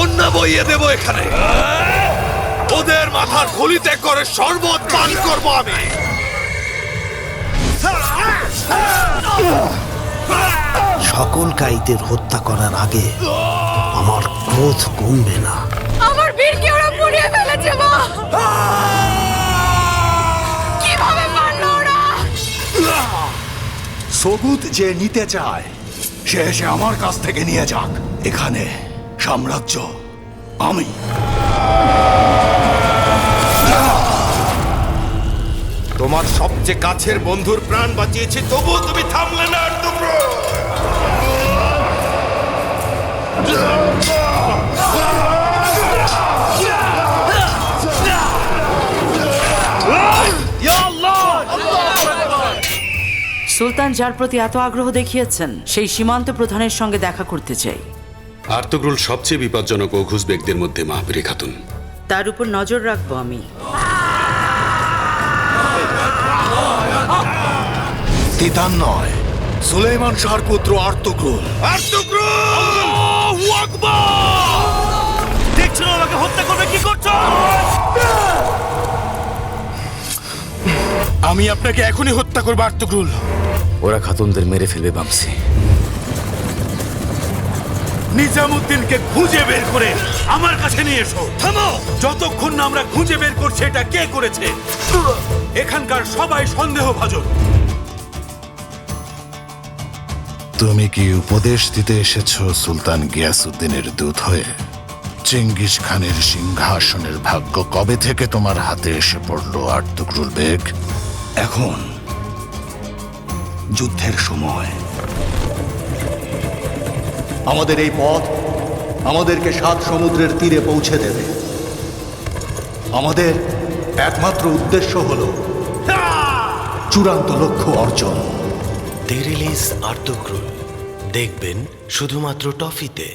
বন্যা বইয়ে দেব এখানে। ওদের মাথার খুলিতে করে শরবত পান করবো আমি। সকল কাইদের হত্যা করার আগে আমার ক্রোধ কমবে না। আমার বীরকে ওরা পুড়িয়ে ফেলেছে মা। কিভাবে পারলো ওরা? সবুত যে নিতে চায় সে এসে আমার কাছ থেকে নিয়ে যাক। এখানে সাম্রাজ্য আমি। তোমার সবচেয়ে কাছের বন্ধুর প্রাণ বাঁচিয়েছি, তবুও তুমি থামলে না। সুলতান যার প্রতি এত আগ্রহ দেখিয়েছেন সেই সীমান্ত প্রধানের সঙ্গে দেখা করতে চাই। আর্তুগ্রুল সবচেয়ে বিপজ্জনক ও ঘুষ ব্যক্তির মধ্যে মাহবীরি খাতুন। তার উপর নজর রাখবো আমি। তিতান নয়, সুলেইমান শাহর পুত্র আর্তুগ্রুল। দেখছো আমাকে হত্যা করবে কি করছো? আমি আপনাকে এখনই হত্যা করবো আর্তুগ্রুল। ওরা খাতুনদের মেরে ফেলবে বামসি। নিজামুদ্দিনকে খুঁজে বের করে আমার কাছে নিয়ে এসো। থামো! যতক্ষণ না আমরা খুঁজে বের করছি এটা কে করেছে। এখানকার সবাই সন্দেহভাজন। তুমি কি উপদেশ দিতে এসেছো সুলতান গিয়াসউদ্দিনের দূত হয়ে? চেঙ্গিস খানের সিংহাসনের ভাগ্য কবে থেকে তোমার হাতে এসে পড়লো আর্তুগ্রুল বেগ? এখন যুদ্ধের সময়। আমাদের এই পথ আমাদেরকে 7 সমুদ্রের তীরে পৌঁছে দেবে। আমাদের একমাত্র উদ্দেশ্য হলো চূড়ান্ত লক্ষ্য অর্জন। দে রিলিজ আর্তুগ্রুল দেখবেন শুধুমাত্র টফিতে।